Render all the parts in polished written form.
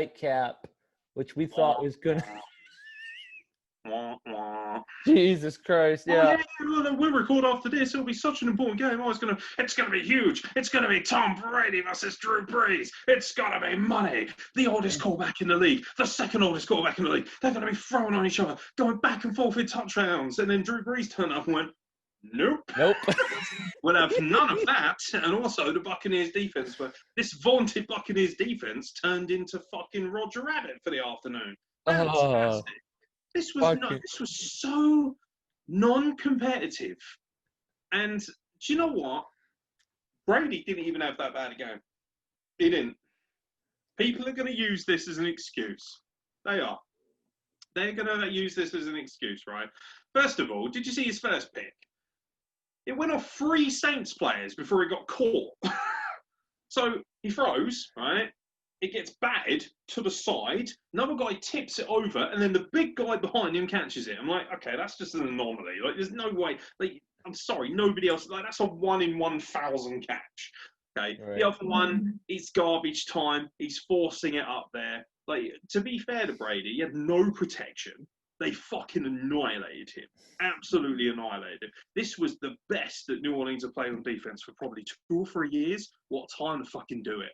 nightcap, which we thought was going to... Jesus Christ, yeah. Oh, yeah, we'll record after this. It'll be such an important game. Oh, it's gonna be huge. It's gonna be Tom Brady versus Drew Brees. It's gonna be money. The oldest quarterback in the league, the second oldest quarterback in the league. They're gonna be throwing on each other, going back and forth in touchdowns. And then Drew Brees turned up and went, nope. We'll have none of that. And also the Buccaneers defense, but this vaunted Buccaneers defense turned into fucking Roger Rabbit for the afternoon. Fantastic. This was so non-competitive. And do you know what? Brady didn't even have that bad a game. He didn't. People are going to use this as an excuse. They are. They're going to use this as an excuse, right? First of all, did you see his first pick? It went off 3 Saints players before he got caught. So he throws, right? It gets batted to the side. Another guy tips it over, and then the big guy behind him catches it. I'm like, okay, that's just an anomaly. Like, there's no way. Like, I'm sorry, nobody else. Like, that's a 1 in 1,000 catch. Okay, right. The other one, it's garbage time. He's forcing it up there. Like, to be fair to Brady, he had no protection. They fucking annihilated him. Absolutely annihilated him. This was the best that New Orleans have played on defense for probably 2 or 3 years. What time to fucking do it?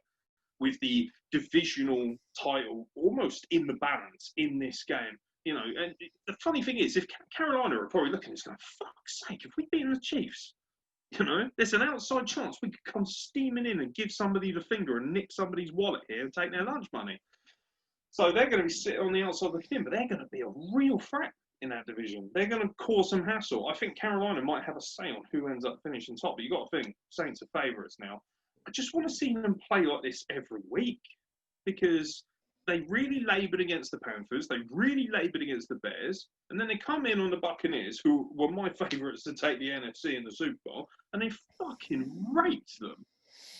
With the divisional title almost in the balance in this game. You know, and the funny thing is, if Carolina are probably looking at this going, fuck's sake, if we'd beaten the Chiefs, you know, there's an outside chance we could come steaming in and give somebody the finger and nick somebody's wallet here and take their lunch money. So they're going to be sitting on the outside of the team, but they're going to be a real threat in that division. They're going to cause some hassle. I think Carolina might have a say on who ends up finishing top, but you've got to think Saints are favourites now. I just want to see them play like this every week because they really laboured against the Panthers. They really laboured against the Bears. And then they come in on the Buccaneers, who were my favourites to take the NFC in the Super Bowl, and they fucking raped them.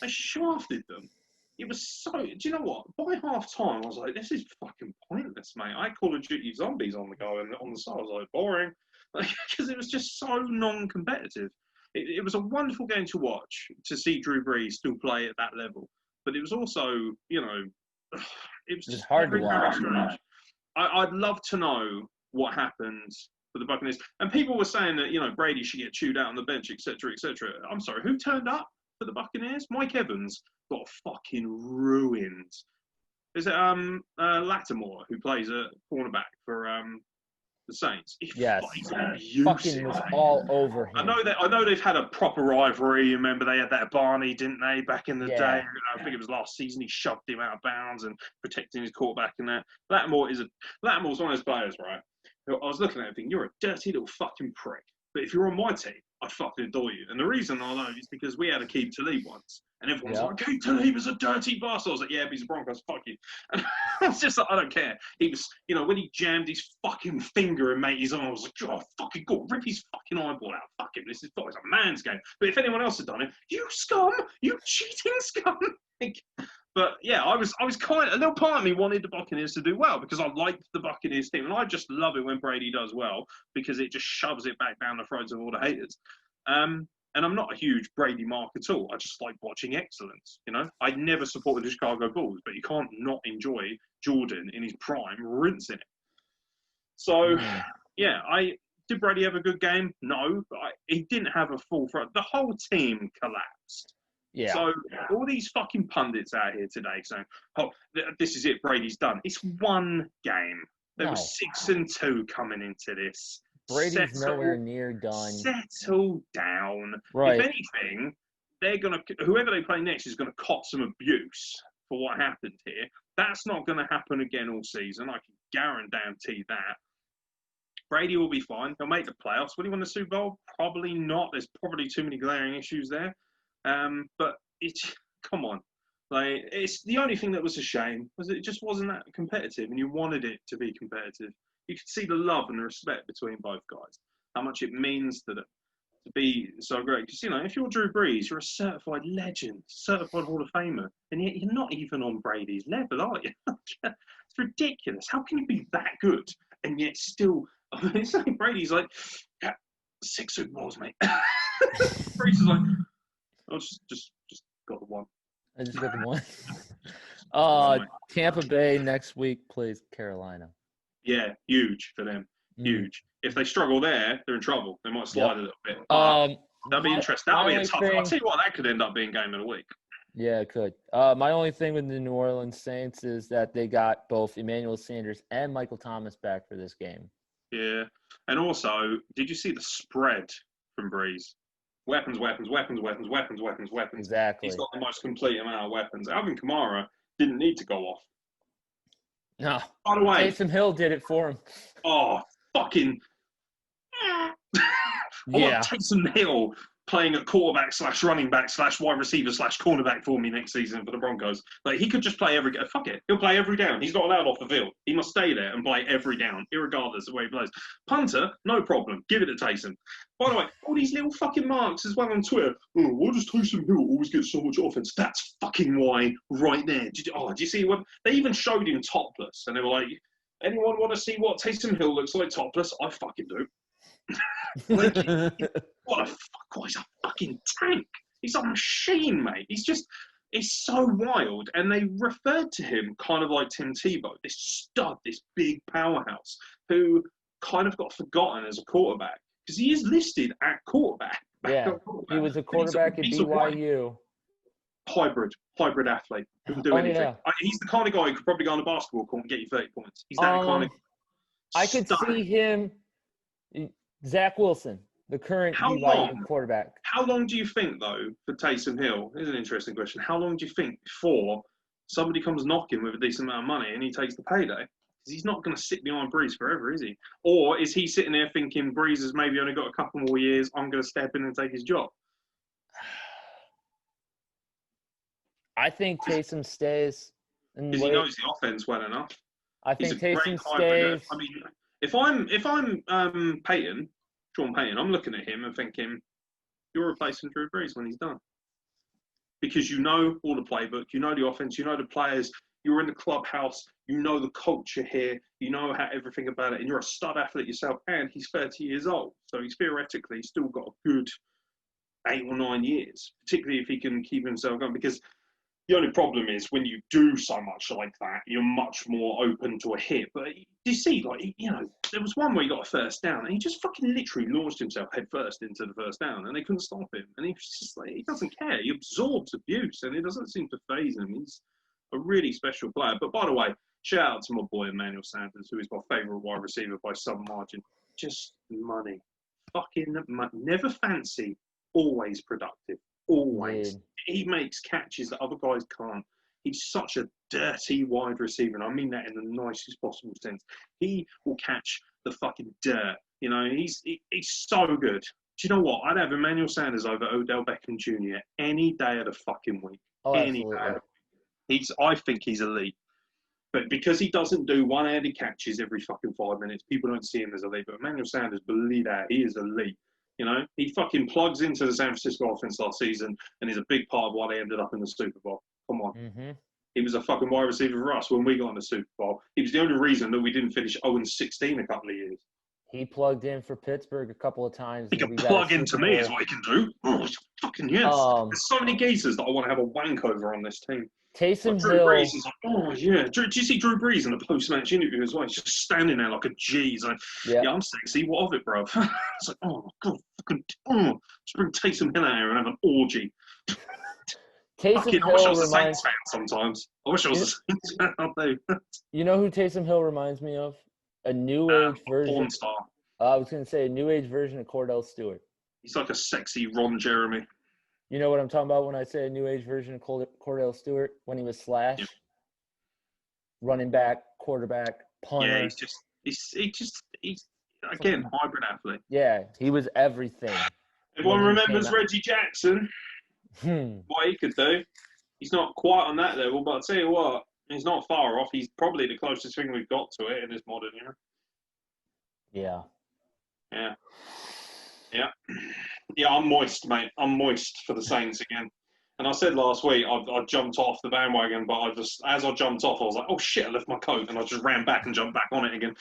They shafted them. It was so... Do you know what? By half-time, I was like, this is fucking pointless, mate. I had Call of Duty Zombies on the go, and on the side, I was like, boring. Because it was just so non-competitive. It was a wonderful game to watch, to see Drew Brees still play at that level. But it was also, you know, it was just hard to watch. watch. I'd love to know what happened for the Buccaneers. And people were saying that, you know, Brady should get chewed out on the bench, etc., etc. I'm sorry, who turned up for the Buccaneers? Mike Evans got fucking ruined. Is it Lattimore who plays a cornerback for the Saints? Yes, he's fucking was all over him. I know they've had a proper rivalry. Remember they had that Barney, didn't they, back in the day? I think it was last season. He shoved him out of bounds and protecting his quarterback and that. Lattimore's one of those players, right? I was looking at him thinking, you're a dirty little fucking prick. But if you're on my team, I'd fucking adore you. And the reason I know is because we had Aqib Talib once. And everyone's like, Aqib Talib is a dirty bastard. I was like, yeah, but he's a Broncos, fuck you. And I was just like, I don't care. He was, you know, when he jammed his fucking finger in matey's arm, I was like, oh, fucking God, rip his fucking eyeball out. Fuck him, it's a man's game. But if anyone else had done it, you scum, you cheating scum. But yeah, I was kind of, a little part of me wanted the Buccaneers to do well because I liked the Buccaneers team. And I just love it when Brady does well because it just shoves it back down the throats of all the haters. And I'm not a huge Brady mark at all. I just like watching excellence, you know? I never supported the Chicago Bulls, but you can't not enjoy Jordan in his prime rinsing it. So, yeah, did Brady have a good game? No, but he didn't have a full front. The whole team collapsed. Yeah. So all these fucking pundits out here today saying, oh, this is it, Brady's done. It's one game. There were 6-2 coming into this. Brady's nowhere near done. Settle down. Right. If anything, whoever they play next is going to cop some abuse for what happened here. That's not going to happen again all season. I can guarantee that. Brady will be fine. He'll make the playoffs. Will he win the Super Bowl? Probably not. There's probably too many glaring issues there. But come on. Like, it's the only thing that was a shame was it just wasn't that competitive, and you wanted it to be competitive. You could see the love and the respect between both guys, how much it means to be so great. Because, you know, if you're Drew Brees, you're a certified legend, certified Hall of Famer, and yet you're not even on Brady's level, are you? It's ridiculous. How can you be that good and yet still? It's like Brady's like, yeah, 6 Super Bowls, mate. Brees is like, I just got the one. I just got the one. Tampa Bay next week plays Carolina. Yeah, huge for them. Huge. If they struggle there, they're in trouble. They might slide a little bit. That'll be interesting. That'll be a tough. I'll tell you what, that could end up being game of the week. Yeah, it could. My only thing with the New Orleans Saints is that they got both Emmanuel Sanders and Michael Thomas back for this game. Yeah. And also, did you see the spread from Breeze? Weapons. Exactly. He's got the most complete amount of weapons. Alvin Kamara didn't need to go off. No. By the way, Taysom Hill did it for him. Oh, fucking. Yeah. Taysom Hill playing at quarterback / running back / wide receiver / cornerback for me next season for the Broncos. Like, he could just play every – fuck it. He'll play every down. He's not allowed off the field. He must stay there and play every down, irregardless of where he plays. Punter, no problem. Give it to Taysom. By the way, all these little fucking marks as well on Twitter. Oh, why does Taysom Hill always get so much offense? That's fucking why right there. Do you see what – they even showed him topless. And they were like, anyone want to see what Taysom Hill looks like topless? I fucking do. Like, what a fuck! He's a fucking tank. He's a machine, mate. He's so wild. And they referred to him kind of like Tim Tebow, this stud, this big powerhouse, who kind of got forgotten as a quarterback because he is listed at quarterback. Yeah, he was a quarterback at BYU. Hybrid athlete. Couldn't do anything. Yeah. He's the kind of guy who could probably go on a basketball court and get you 30 points. He's that kind of. I could see him. Zach Wilson, the current BYU quarterback. How long do you think, though, for Taysom Hill? Here's an interesting question. How long do you think before somebody comes knocking with a decent amount of money and he takes the payday? Because he's not going to sit behind Breeze forever, is he? Or is he sitting there thinking Breeze has maybe only got a couple more years, I'm going to step in and take his job? I think Taysom stays. Because he knows the offense well enough. I think Taysom stays. I mean, if I'm Sean Payton, I'm looking at him and thinking, you're replacing Drew Brees when he's done. Because you know all the playbook, you know the offense, you know the players, you're in the clubhouse, you know the culture here, you know everything about it, and you're a stud athlete yourself, and he's 30 years old. So he's theoretically still got a good 8 or 9 years, particularly if he can keep himself going. Because the only problem is when you do so much like that, you're much more open to a hit. But you see, like, you know, there was one where he got a first down and he just fucking literally launched himself head first into the first down and they couldn't stop him. And he's just like, he doesn't care. He absorbs abuse and it doesn't seem to faze him. He's a really special player. But by the way, shout out to my boy Emmanuel Sanders, who is my favourite wide receiver by some margin. Just money. Fucking money. Never fancy, always productive. Always. Man. He makes catches that other guys can't. He's such a dirty wide receiver, and I mean that in the nicest possible sense. He will catch the fucking dirt. You know, he's so good. Do you know what? I'd have Emmanuel Sanders over Odell Beckham Jr. any day of the fucking week. Any day of the week. I think he's elite. But because he doesn't do one-handed catches every fucking 5 minutes, people don't see him as elite. But Emmanuel Sanders, believe that, he is elite. You know, he fucking plugs into the San Francisco offense last season and is a big part of why they ended up in the Super Bowl. Come on. Mm-hmm. He was a fucking wide receiver for us when we got in the Super Bowl. He was the only reason that we didn't finish 0-16 a couple of years. He plugged in for Pittsburgh a couple of times. He can plug into me is what he can do. Oh, fucking yes. There's so many geezers that I want to have a wank over on this team. Taysom Drew Hill. Brees is like, oh, yeah. Do you see Drew Brees in the post-match interview as well? He's just standing there like a G. He's like, yeah, I'm sexy. What of it, bro? It's like, oh, my God. Just bring Taysom Hill out here and have an orgy. Taysom Hill I wish I was a Saints fan sometimes. I wish I was a Saints fan. I do. You know who Taysom Hill reminds me of? A new age version. Porn star. I was going to say a new age version of Cordell Stewart. He's like a sexy Ron Jeremy. You know what I'm talking about when I say a new age version of Cordell Stewart when he was Slash? Yep. Running back, quarterback, punter. Yeah, he's again, hybrid athlete. Yeah, he was everything. Everyone remembers Reggie Jackson. What he could do. He's not quite on that level, but I'll tell you what, he's not far off. He's probably the closest thing we've got to it in this modern era. Yeah. Yeah. Yeah. Yeah, I'm moist, mate. I'm moist for the Saints again. And I said last week I jumped off the bandwagon, but as I jumped off, I was like, oh shit, I left my coat, and I just ran back and jumped back on it again.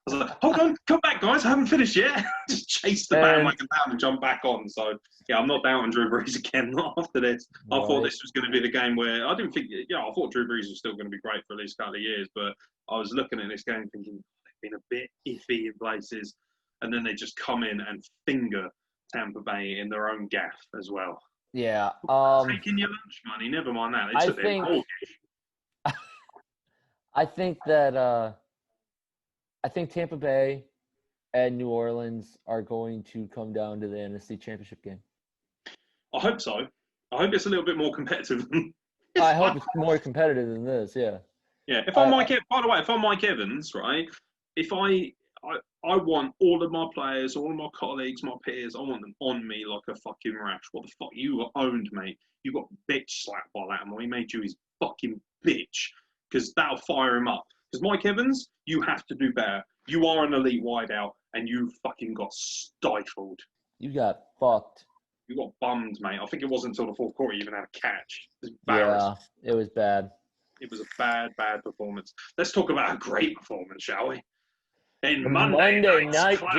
I was like, hold on, come back, guys, I haven't finished yet. Just chase the bandwagon down and jump back on. So, yeah, I'm not doubting Drew Brees again, not after this. I thought this was going to be the game where I didn't think, I thought Drew Brees was still going to be great for at least a couple of years, but I was looking at this game thinking they've been a bit iffy in places, and then they just come in and finger Tampa Bay in their own gaff as well. Yeah. Taking your lunch money, never mind that. They took their mortgage. I think that I think Tampa Bay and New Orleans are going to come down to the NFC Championship game. I hope so. I hope it's a little bit more competitive. I hope it's more competitive than this. Yeah. Yeah. If I'm Mike, by the way, if I'm Mike Evans, right? If I want all of my players, all of my colleagues, my peers, I want them on me like a fucking rash. What the fuck? You got owned, mate. You got bitch slapped by Lattimore. He made you his fucking bitch because that'll fire him up. Because Mike Evans, you have to do better. You are an elite wideout, and you fucking got stifled. You got fucked. You got bummed, mate. I think it wasn't until the fourth quarter you even had a catch. It was embarrassing. Yeah, it was bad. It was a bad performance. Let's talk about a great performance, shall we? In Monday night classic.